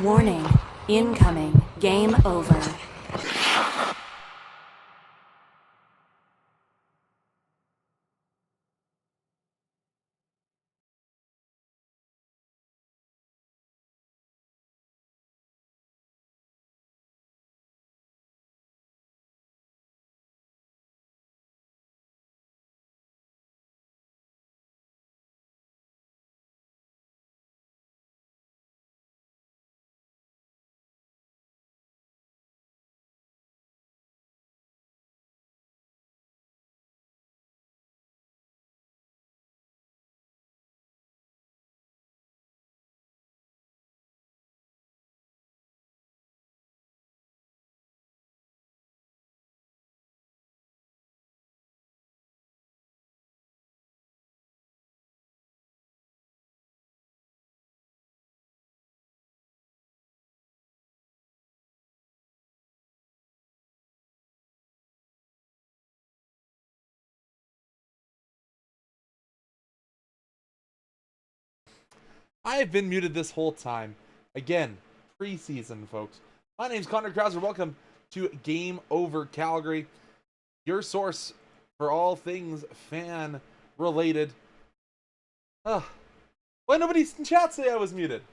Warning. Incoming. Game over. I've been muted this whole time. Again, preseason, folks. My name's Conrad Krausert. Welcome to Game Over Calgary, your source for all things fan related. Well, nobody in chat say I was muted.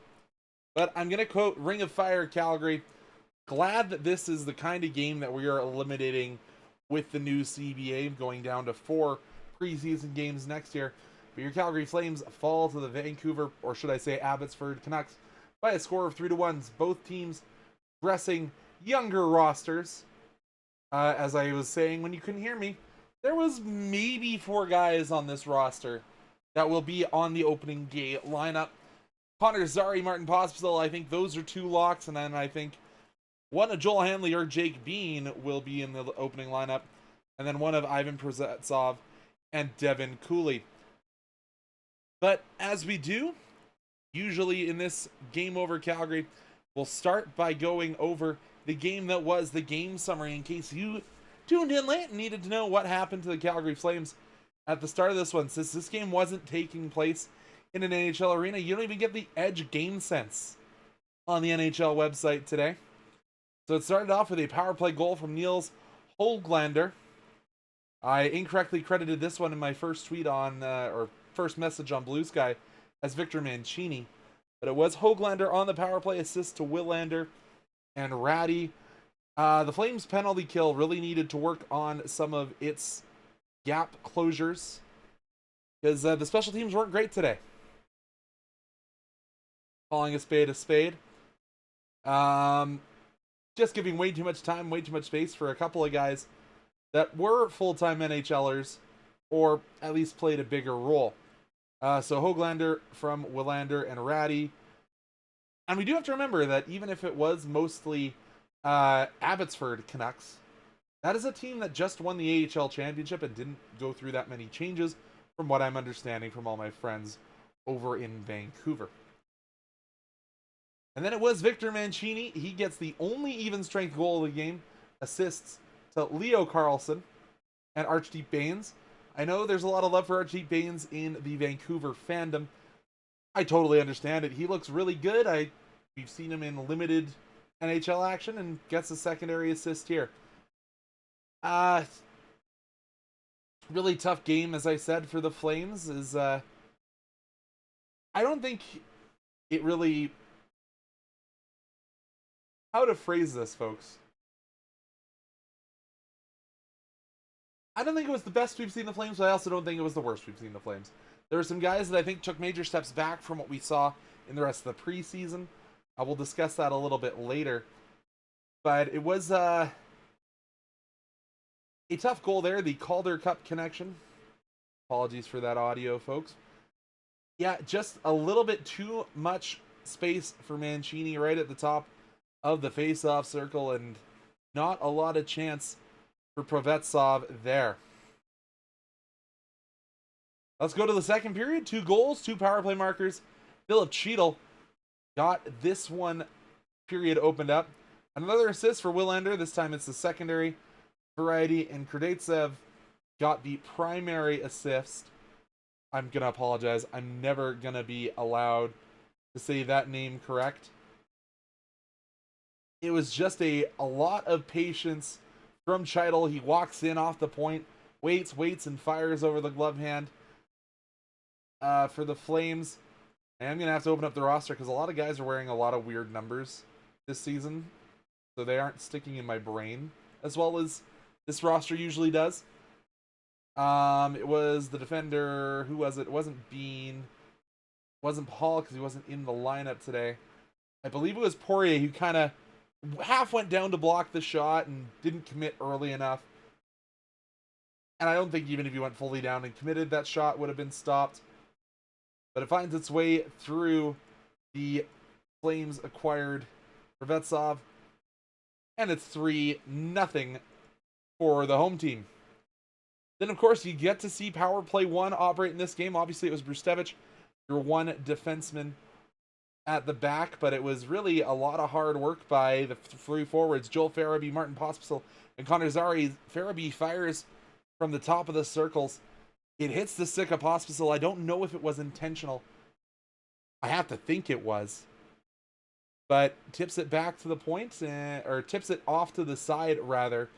But I'm going to quote Ring of Fire Calgary. Glad that this is the kind of game that we are eliminating with the new CBA, going down to 4 preseason games next year. But your Calgary Flames fall to the Vancouver, or should I say Abbotsford Canucks, by a score of 3-1. Both teams dressing younger rosters. As I was saying when you couldn't hear me, there was maybe 4 guys on this roster that will be on the opening day lineup. Connor Zary, Martin Pospisil, I think those are 2 locks, and then I think one of Joel Hanley or Jake Bean will be in the opening lineup, and then one of Ivan Preseason and Devin Cooley. But as we do, usually in this Game Over Calgary, we'll start by going over the game that was the game summary in case you tuned in late and needed to know what happened to the Calgary Flames at the start of this one. Since this game wasn't taking place in an NHL arena, you don't even get the Edge Game Sense on the NHL website today. So it started off with a power play goal from Niels Höglander. I incorrectly credited this one in my first tweet on, or first message on Blue Sky as Victor Mancini. But it was Höglander on the power play, assist to Willander and Ratty. The Flames penalty kill really needed to work on some of its gap closures because the special teams weren't great today. Calling a spade a spade. Just giving way too much time, way too much space for a couple of guys that were full-time NHLers or at least played a bigger role. So Höglander from Willander and Ratty. And we do have to remember that even if it was mostly Abbotsford Canucks, that is a team that just won the AHL championship and didn't go through that many changes from what I'm understanding from all my friends over in Vancouver. And then it was Victor Mancini. He gets the only even strength goal of the game. Assists to Leo Carlson and Archdeep Bains. I know there's a lot of love for Archdeep Bains in the Vancouver fandom. I totally understand it. He looks really good. We've seen him in limited NHL action and gets a secondary assist here. Really tough game, as I said, for the Flames. I don't think it really... How to phrase this, folks? I don't think it was the best we've seen the Flames, but I also don't think it was the worst we've seen the Flames. There were some guys that I think took major steps back from what we saw in the rest of the preseason. I will discuss that a little bit later. But it was a tough goal there, the Calder Cup connection. Apologies for that audio, folks. Yeah, just a little bit too much space for Mancini right at the top of the face-off circle, and not a lot of chance for Preseason there. Let's go to the second period. 2 goals, 2 power play markers. Philip Cheadle got this one period opened up. Another assist for Willander. This time it's the secondary variety, and Kardashev got the primary assist. I'm going to apologize. I'm never going to be allowed to say that name correct. it was just a lot of patience from Cheidel. He walks in off the point, waits, and fires over the glove hand for the Flames. And I'm going to have to open up the roster because a lot of guys are wearing a lot of weird numbers this season, so they aren't sticking in my brain as well as this roster usually does. It was the defender. Who was it? It wasn't Bean. It wasn't Paul because he wasn't in the lineup today. I believe it was Poirier who kind of half went down to block the shot and didn't commit early enough. And I don't think even if he went fully down and committed, that shot would have been stopped. But it finds its way through the Flames acquired Revetsov. And it's 3-0 for the home team. Then, of course, you get to see Power Play 1 operate in this game. Obviously, it was Brustevich, your one defenseman at the back, but it was really a lot of hard work by the three forwards, Joel Farabee, Martin Pospisil, and Connor Zary. Farabee fires from the top of the circles. It hits the stick of Pospisil. I don't know if it was intentional. I have to think it was. But tips it back to the point, or tips it off to the side, rather.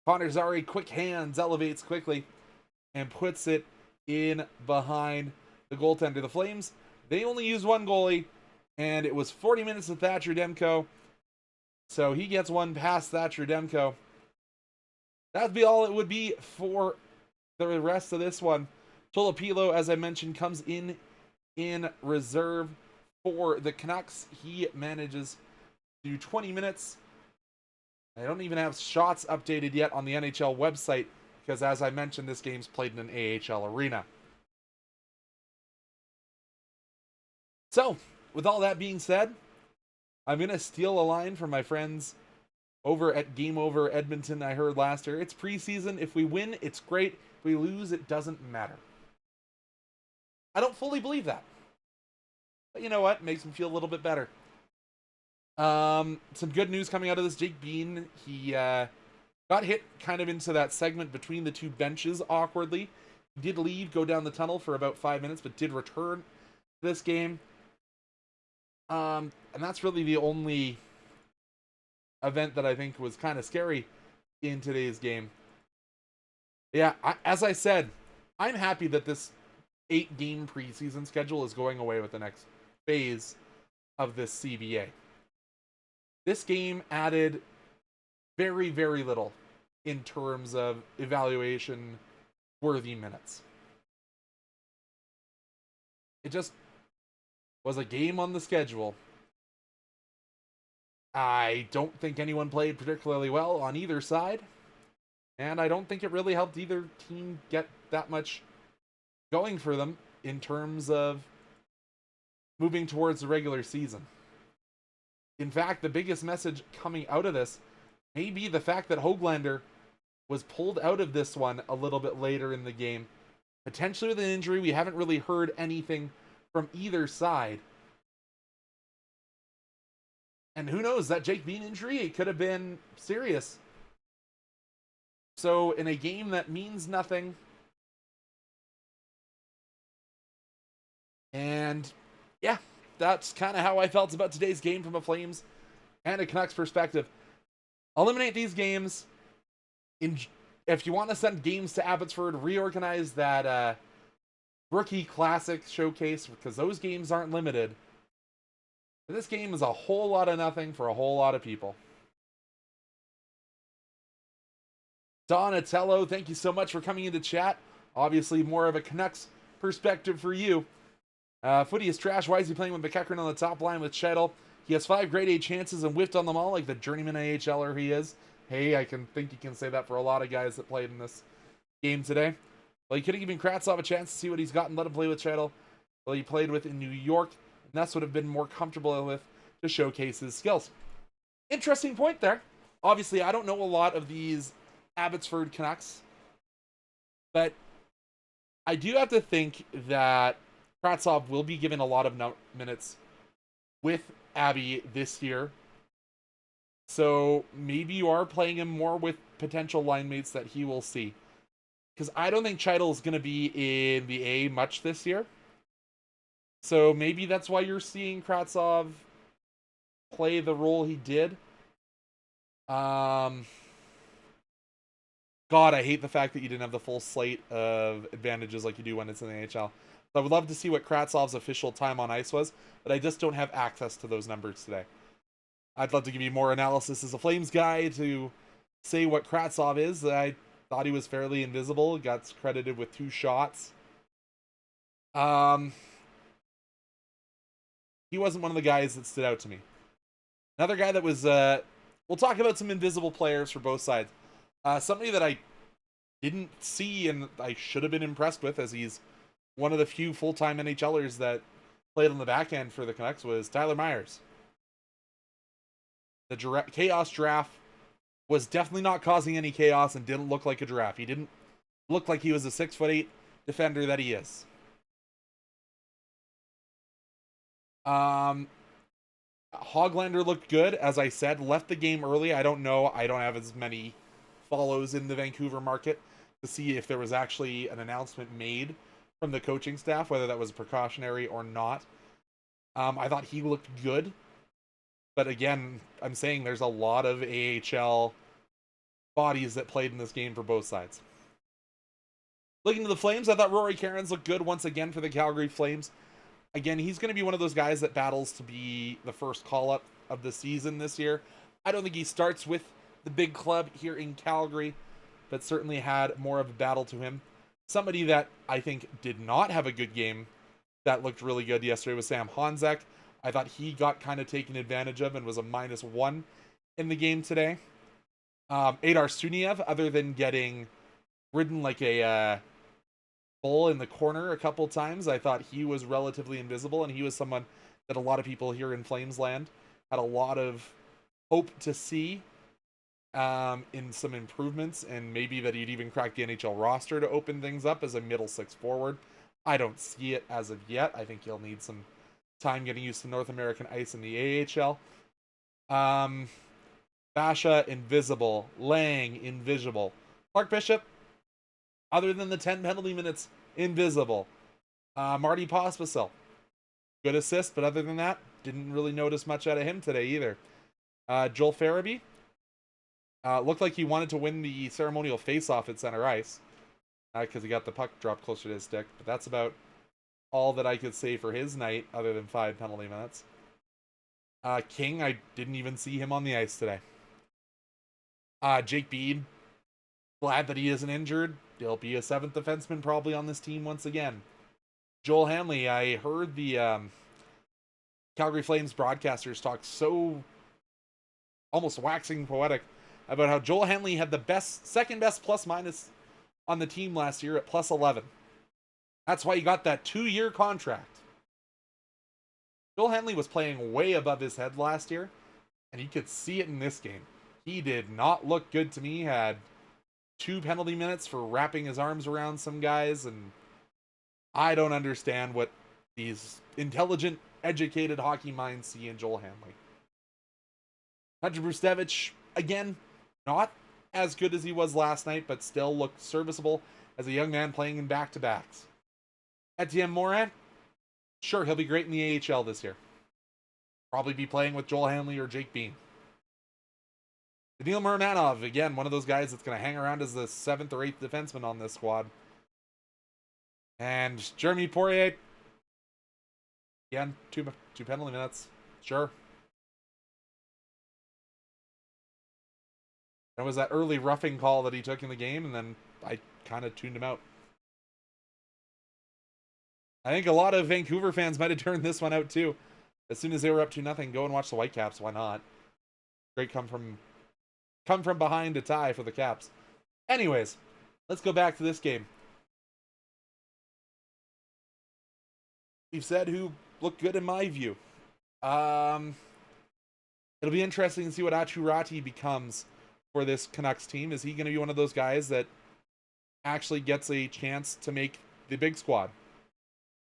Connor Zary, quick hands, elevates quickly, and puts it in behind the goaltender. The Flames, they only use one goalie, and it was 40 minutes of Thatcher Demko. So he gets one past Thatcher Demko. That'd be all it would be for the rest of this one. Tolopilo, as I mentioned, comes in reserve for the Canucks. He manages to do 20 minutes. I don't even have shots updated yet on the NHL website because, as I mentioned, this game's played in an AHL arena. So, with all that being said, I'm going to steal a line from my friends over at Game Over Edmonton I heard last year. It's preseason. If we win, it's great. If we lose, it doesn't matter. I don't fully believe that. But you know what? It makes me feel a little bit better. Some good news coming out of this. Jake Bean, he got hit kind of into that segment between the two benches awkwardly. He did leave, go down the tunnel for about 5 minutes, but did return this game. And that's really the only event that I think was kind of scary in today's game. Yeah, as I said, I'm happy that this 8-game preseason schedule is going away with the next phase of this CBA. This game added very, very little in terms of evaluation worthy minutes. It just was a game on the schedule. I don't think anyone played particularly well on either side, and I don't think it really helped either team get that much going for them in terms of moving towards the regular season. In fact, the biggest message coming out of this may be the fact that Höglander was pulled out of this one a little bit later in the game. Potentially with an injury. We haven't really heard anything from either side. And who knows, that Jake Bean injury, it could have been serious. So in a game that means nothing, and yeah, that's kind of how I felt about today's game from a Flames and a Canucks perspective. Eliminate these games. If you want to send games to Abbotsford, reorganize that Rookie Classic showcase because those games aren't limited. But this game is a whole lot of nothing for a whole lot of people. Donatello, thank you so much for coming into chat. Obviously, more of a Canucks perspective for you. Footy is trash. Why is he playing with McEachran on the top line with Cheidel? He has 5 grade A chances and whiffed on them all like the journeyman AHLer he is. Hey, I can think you can say that for a lot of guys that played in this game today. Well, he could have given Krausert a chance to see what he's got and let him play with Cheidel. Well, he played with in New York, and that's what I've been more comfortable with to showcase his skills. Interesting point there. Obviously, I don't know a lot of these Abbotsford Canucks, but I do have to think that Krausert will be given a lot of minutes with Abby this year. So maybe you are playing him more with potential line mates that he will see. Because I don't think Cheidel is going to be in the A much this year. So maybe that's why you're seeing Krausert play the role he did. God, I hate the fact that you didn't have the full slate of advantages like you do when it's in the AHL. So I would love to see what Kraussert's official time on ice was, but I just don't have access to those numbers today. I'd love to give you more analysis as a Flames guy to say what Krausert is. I thought he was fairly invisible. Got credited with 2 shots. He wasn't one of the guys that stood out to me. Another guy that was, we'll talk about some invisible players for both sides. Somebody that I didn't see and I should have been impressed with, as he's one of the few full-time NHLers that played on the back end for the Canucks, was Tyler Myers. The chaos giraffe was definitely not causing any chaos and didn't look like a giraffe. He didn't look like he was a 6'8" defender that he is. Hoglander looked good, as I said. Left the game early. I don't know. I don't have as many follows in the Vancouver market to see if there was actually an announcement made from the coaching staff, whether that was precautionary or not. I thought he looked good. But again, I'm saying there's a lot of AHL bodies that played in this game for both sides. Looking to the Flames, I thought Rory Cairns looked good once again for the Calgary Flames. Again, he's going to be one of those guys that battles to be the first call-up of the season this year. I don't think he starts with the big club here in Calgary, but certainly had more of a battle to him. Somebody that I think did not have a good game that looked really good yesterday was Sam Honzek. I thought he got kind of taken advantage of and was a -1 in the game today. Adar Suniev, other than getting ridden like a bull in the corner a couple times, I thought he was relatively invisible, and he was someone that a lot of people here in Flamesland had a lot of hope to see in some improvements, and maybe that he'd even crack the NHL roster to open things up as a middle 6 forward. I don't see it as of yet. I think he'll need some time getting used to North American ice in the AHL. Basha, invisible. Lang, invisible. Clark Bishop, other than the 10 penalty minutes, invisible. Marty Pospisil, good assist, but other than that, didn't really notice much out of him today either. Joel Farabee, looked like he wanted to win the ceremonial face-off at center ice because he got the puck dropped closer to his stick, but that's about all that I could say for his night, other than 5 penalty minutes. King, I didn't even see him on the ice today. Jake Bean, glad that he isn't injured. He'll be a 7th defenseman probably on this team once again. Joel Hanley, I heard the Calgary Flames broadcasters talk so almost waxing poetic about how Joel Hanley had the second best plus-minus on the team last year at +11. That's why he got that 2-year contract. Joel Hanley was playing way above his head last year, and you could see it in this game. He did not look good to me. Had 2 penalty minutes for wrapping his arms around some guys, and I don't understand what these intelligent, educated hockey minds see in Joel Hanley. Hunter Brustevich, again, not as good as he was last night, but still looked serviceable as a young man playing in back-to-backs. Etienne Morin, sure, he'll be great in the AHL this year. Probably be playing with Joel Hanley or Jake Bean. DeMille Muramanov, again, one of those guys that's going to hang around as the 7th or 8th defenseman on this squad. And Jeremy Poirier, again, two penalty minutes. Sure. There was that early roughing call that he took in the game, and then I kind of tuned him out. I think a lot of Vancouver fans might have turned this one out too. As soon as they were up 2-0, go and watch the Whitecaps. Why not? Great come from behind to tie for the Caps. Anyways, let's go back to this game. We've said who looked good in my view. It'll be interesting to see what Achu Ratti becomes for this Canucks team. Is he going to be one of those guys that actually gets a chance to make the big squad?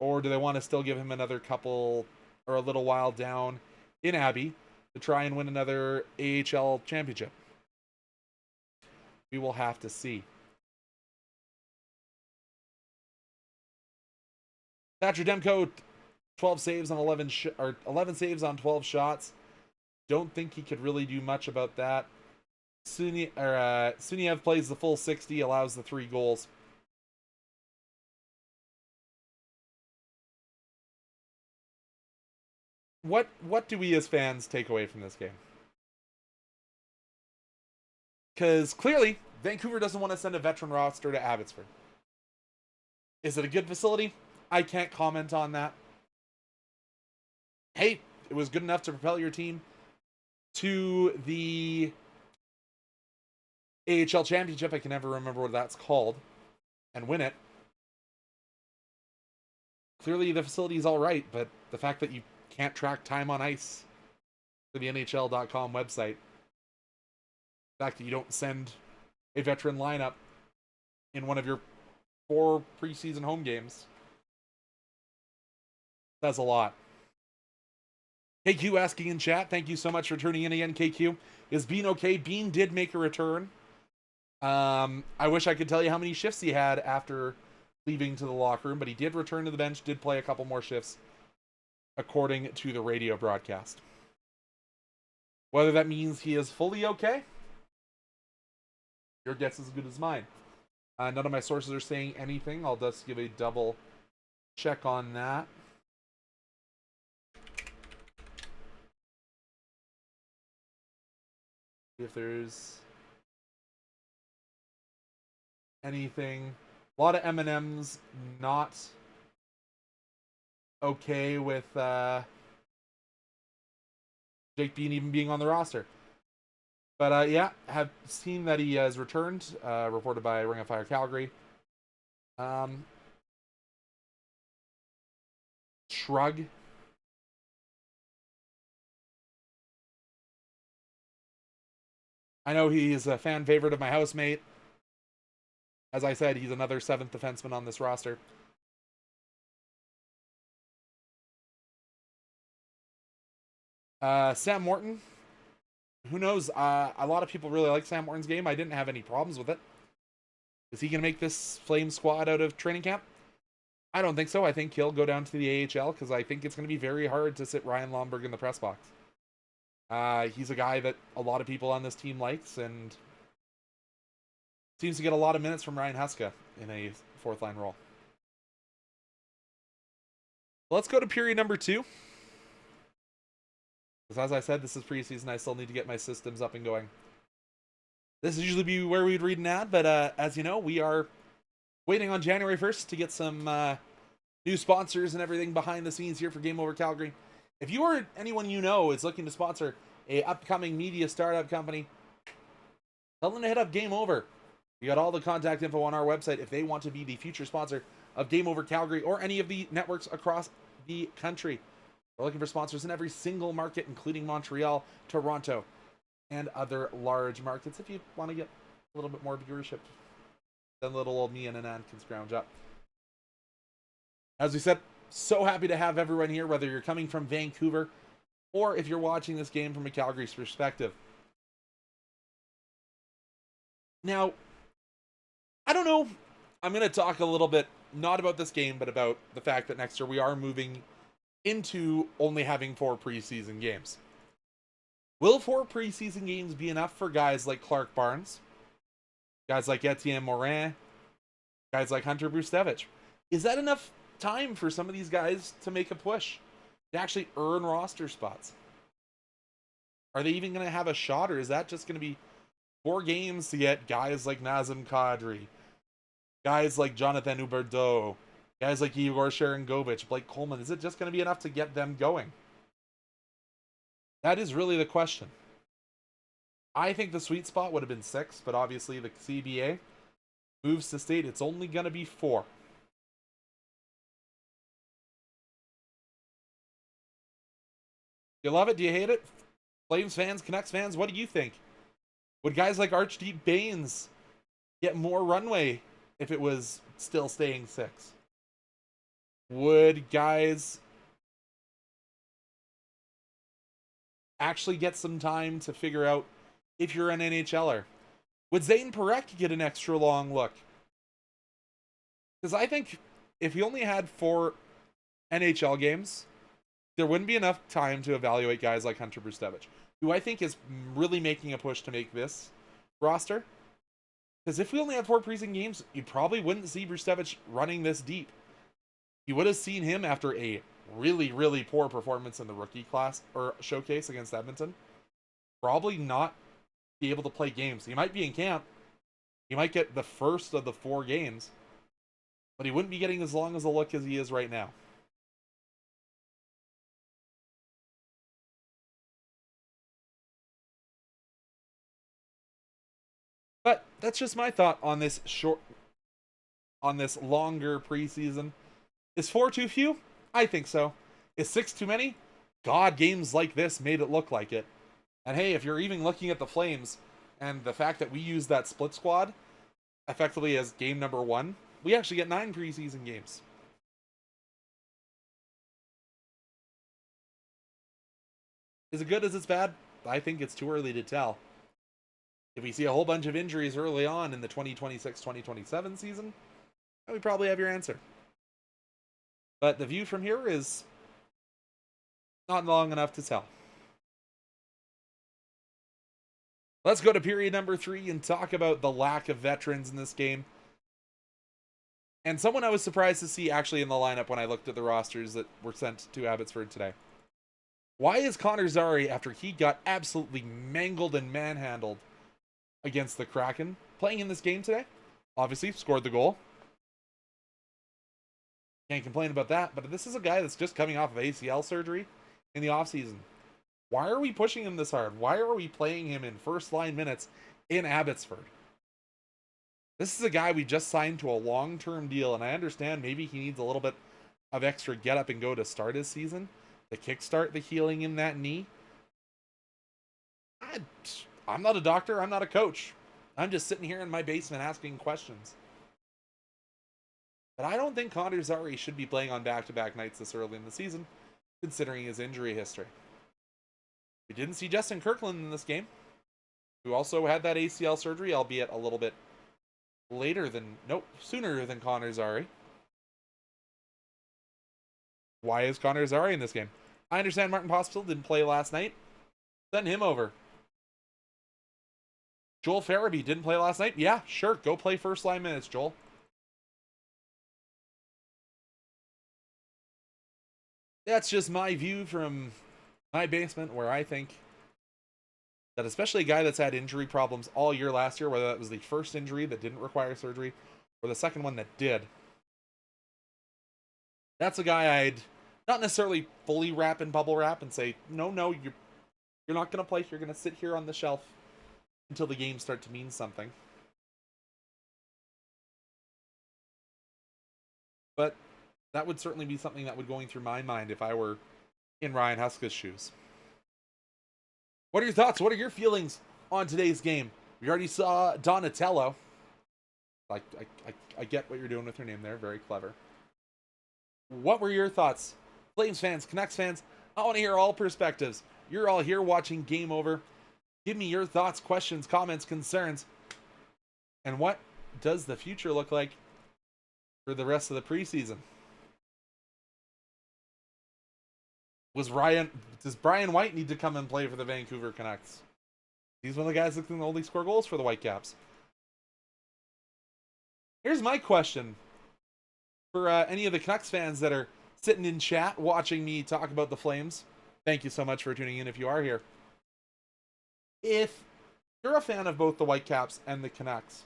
Or do they want to still give him another couple or a little while down in Abbey to try and win another AHL championship? We will have to see. Thatcher Demko, 12 saves on 11 saves on 12 shots. Don't think he could really do much about that. Suniev plays the full 60, allows the 3 goals. What do we as fans take away from this game? Because clearly, Vancouver doesn't want to send a veteran roster to Abbotsford. Is it a good facility? I can't comment on that. Hey, it was good enough to propel your team to the AHL Championship. I can never remember what that's called. And win it. Clearly, the facility is all right, but the fact that you can't track time on ice for the NHL.com website, the fact that you don't send a veteran lineup in one of your 4 preseason home games, that's a lot. KQ asking in chat, thank you so much for tuning in again, KQ. Is Bean okay? Bean did make a return. I wish I could tell you how many shifts he had after leaving to the locker room, but he did return to the bench, did play a couple more shifts, according to the radio broadcast. Whether that means he is fully okay, your guess is as good as mine. None of my sources are saying anything. I'll just give a double check on that. If there's anything. A lot of M&Ms not okay with Jake Bean even being on the roster. But yeah, have seen that he has returned, reported by Ring of Fire Calgary. Shrug. I know he's a fan favorite of my housemate. As I said, he's another 7th defenseman on this roster. Sam Morton. Who knows? A lot of people really like Sam Morton's game. I didn't have any problems with it. Is he going to make this Flame squad out of training camp? I don't think so. I think he'll go down to the AHL because I think it's going to be very hard to sit Ryan Lomberg in the press box. He's a guy that a lot of people on this team likes and seems to get a lot of minutes from Ryan Huska in a 4th line role. Let's go to period number 2. Because as I said, this is preseason. I still need to get my systems up and going. This is usually be where we'd read an ad, but as you know, we are waiting on January 1st to get some new sponsors and everything behind the scenes here for Game Over Calgary. If you or anyone you know is looking to sponsor a upcoming media startup company, tell them to hit up Game Over. You got all the contact info on our website if they want to be the future sponsor of Game Over Calgary or any of the networks across the country. We're looking for sponsors in every single market, including Montreal, Toronto, and other large markets if you want to get a little bit more viewership than little old me and Anand can scrounge up. As we said, so happy to have everyone here, whether you're coming from Vancouver or if you're watching this game from a Calgary's perspective. Now, I don't know. I'm going to talk a little bit, not about this game, but about the fact that next year we are moving into only having 4 preseason games. Will 4 preseason games be enough for guys like Clark Barnes, guys like Etienne Morin, guys like Hunter Brustevich? Is that enough time for some of these guys to make a push, to actually earn roster spots? Are they even going to have a shot, or is that just going to be 4 games to get guys like Nazem Kadri, guys like Jonathan Huberdeau, guys like Igor Sharangovich, Blake Coleman? Is it just going to be enough to get them going? That is really the question. I think the sweet spot would have been 6, but obviously the CBA moves to state it's only going to be 4. You love it? Do you hate it? Flames fans, Canucks fans, what do you think? Would guys like Archdeep Baines get more runway if it was still staying 6? Would guys actually get some time to figure out if you're an NHLer? Would Zane Parekh get an extra long look? Because I think if he only had 4 NHL games, there wouldn't be enough time to evaluate guys like Hunter Brustevich, who I think is really making a push to make this roster. Because if we only had 4 preseason games, you probably wouldn't see Brustevich running this deep. You would have seen him after a really, really poor performance in the rookie class or showcase against Edmonton. Probably not be able to play games. He might be in camp. He might get the first of the 4 games. But he wouldn't be getting as long as a look as he is right now. But that's just my thought on this longer preseason. Is 4 too few? I think so. Is 6 too many? God, games like this made it look like it. And hey, if you're even looking at the Flames and the fact that we use that split squad effectively as game number 1, we actually get 9 preseason games. Is it good? Is it bad? I think it's too early to tell. If we see a whole bunch of injuries early on in the 2026-2027 season, we probably have your answer. But the view from here is not long enough to tell. Let's go to period number 3 and talk about the lack of veterans in this game. And someone I was surprised to see actually in the lineup when I looked at the rosters that were sent to Abbotsford today. Why is Connor Zary, after he got absolutely mangled and manhandled against the Kraken, playing in this game today? Obviously, scored the goal. Can't complain about that, but this is a guy that's just coming off of ACL surgery in the offseason. Why are we pushing him this hard? Why are we playing him in first-line minutes in Abbotsford? This is a guy we just signed to a long-term deal, and I understand maybe he needs a little bit of extra get-up-and-go to start his season, to kickstart the healing in that knee. I'm not a doctor. I'm not a coach. I'm just sitting here in my basement asking questions. But I don't think Connor Zary should be playing on back-to-back nights this early in the season, considering his injury history. We didn't see Justin Kirkland in this game, who also had that ACL surgery, albeit a little bit sooner than Connor Zary. Why is Connor Zary in this game? I understand Martin Pospisil didn't play last night. Send him over. Joel Farabee didn't play last night. Yeah, sure. Go play first line minutes, Joel. That's just my view from my basement, where I think that especially a guy that's had injury problems all year last year, whether that was the first injury that didn't require surgery or the second one that did, that's a guy I'd not necessarily fully wrap in bubble wrap and say, no, you're not going to play. You're going to sit here on the shelf until the games start to mean something. But that would certainly be something that would go through my mind if I were in Ryan Huska's shoes. What are your thoughts? What are your feelings on today's game? We already saw Donatello. I get what you're doing with your name there. Very clever. What were your thoughts? Flames fans, Canucks fans, I want to hear all perspectives. You're all here watching Game Over. Give me your thoughts, questions, comments, concerns. And what does the future look like for the rest of the preseason? Does Brian White need to come and play for the Vancouver Canucks? He's one of the guys that can only score goals for the Whitecaps. Here's my question for any of the Canucks fans that are sitting in chat watching me talk about the Flames. Thank you so much for tuning in if you are here. If you're a fan of both the Whitecaps and the Canucks,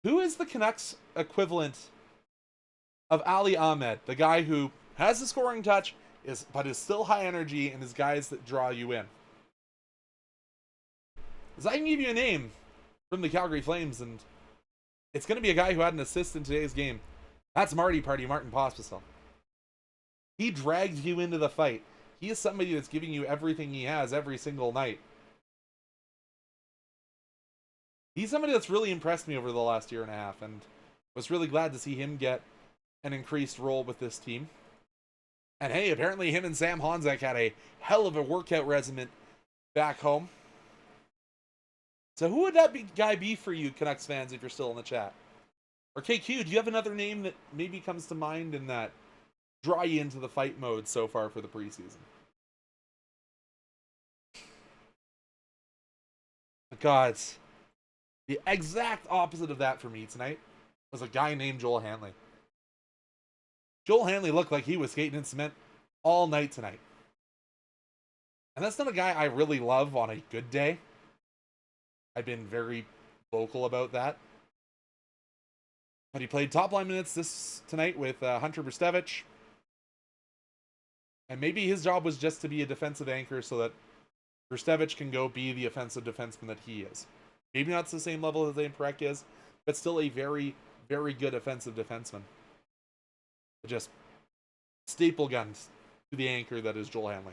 who is the Canucks equivalent of Ali Ahmed, the guy who has the scoring touch, but is still high energy and is guys that draw you in? Because I can give you a name from the Calgary Flames, and it's going to be a guy who had an assist in today's game. That's Martin Pospisil. He drags you into the fight. He is somebody that's giving you everything he has every single night. He's somebody that's really impressed me over the last year and a half, and was really glad to see him get an increased role with this team. And hey, apparently him and Sam Honzek had a hell of a workout regimen back home. So who would that guy be for you, Canucks fans, if you're still in the chat? Or KQ, do you have another name that maybe comes to mind in that draw you into the fight mode so far for the preseason? God, The exact opposite of that for me tonight was a guy named Joel Hanley. Joel Hanley looked like he was skating in cement all night tonight. And that's not a guy I really love on a good day. I've been very vocal about that. But he played top line minutes tonight with Hunter Brstevich. And maybe his job was just to be a defensive anchor so that Brstevich can go be the offensive defenseman that he is. Maybe not to the same level as Imprek is, but still a very, very good offensive defenseman. Just staple guns to the anchor that is Joel Hanley.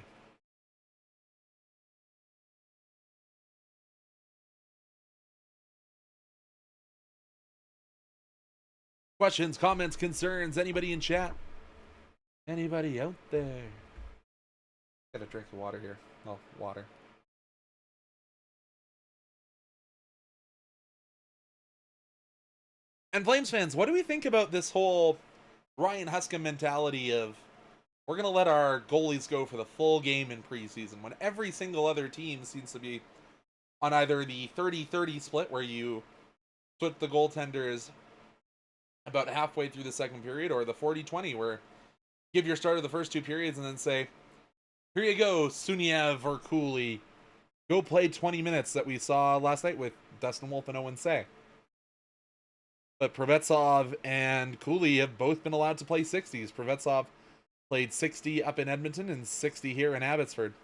Questions, comments, concerns, anybody in chat? Anybody out there? Got a drink of water here. Oh, water. And Flames fans, what do we think about this whole Ryan Huscom mentality of we're going to let our goalies go for the full game in preseason when every single other team seems to be on either the 30-30 split where you put the goaltenders about halfway through the second period, or the 40-20 where you give your starter the first two periods and then say, here you go, Suniev or Cooley, go play 20 minutes that we saw last night with Dustin Wolf and Owen Say. But Prevetsov and Cooley have both been allowed to play 60s. Prevetsov played 60 up in Edmonton and 60 here in Abbotsford.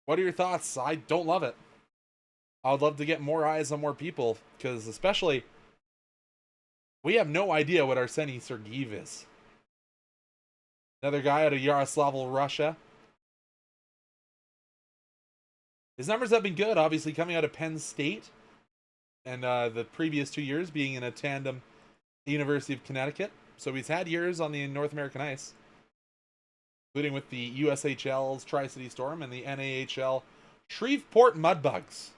What are your thoughts? I don't love it. I would love to get more eyes on more people, because especially we have no idea what Arseny Sergeyev is. Another guy out of Yaroslavl, Russia. His numbers have been good, obviously coming out of Penn State. And the previous 2 years being in a tandem at the University of Connecticut. So he's had years on the North American ice, including with the USHL's Tri-City Storm and the NAHL Shreveport Mudbugs.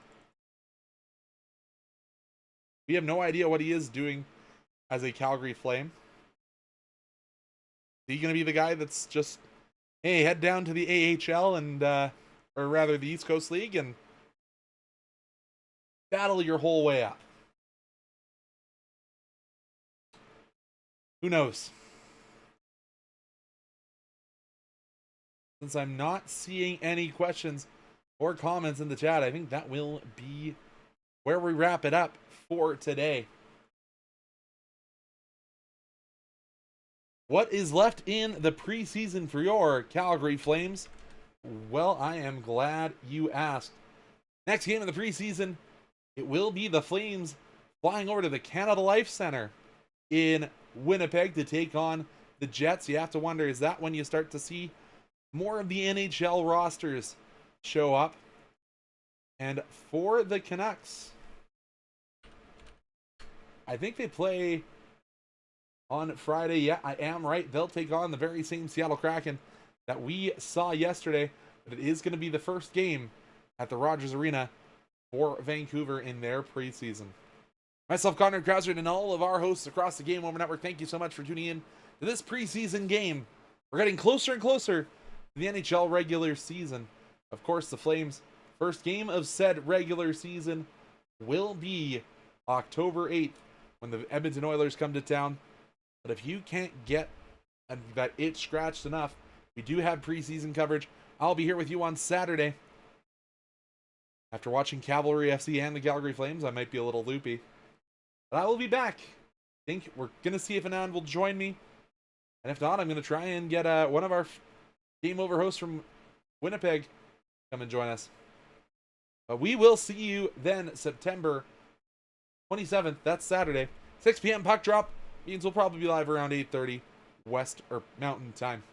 We have no idea what he is doing as a Calgary Flame. Is he going to be the guy that's just, hey, head down to the AHL and, or rather the East Coast League and battle your whole way up? Who knows? Since I'm not seeing any questions or comments in the chat, I think that will be where we wrap it up for today. What is left in the preseason for your Calgary Flames? Well, I am glad you asked. Next game of the preseason, it will be the Flames flying over to the Canada Life Center in Winnipeg to take on the Jets. You have to wonder, is that when you start to see more of the NHL rosters show up? And for the Canucks, I think they play on Friday. Yeah, I am right. They'll take on the very same Seattle Kraken that we saw yesterday. But it is going to be the first game at the Rogers Arena for Vancouver in their preseason. Myself, Conrad Krausert, and all of our hosts across the Game Over Network, thank you so much for tuning in to this preseason game. We're getting closer and closer to the NHL regular season. Of course, the Flames' first game of said regular season will be October 8th when the Edmonton Oilers come to town. But if you can't get that itch scratched enough, we do have preseason coverage. I'll be here with you on Saturday. After watching Cavalry FC and the Calgary Flames, I might be a little loopy. But I will be back. I think we're going to see if Anand will join me. And if not, I'm going to try and get one of our Game Over hosts from Winnipeg come and join us. But we will see you then September 27th. That's Saturday. 6 p.m. puck drop. Means we'll probably be live around 8:30 West or Mountain time.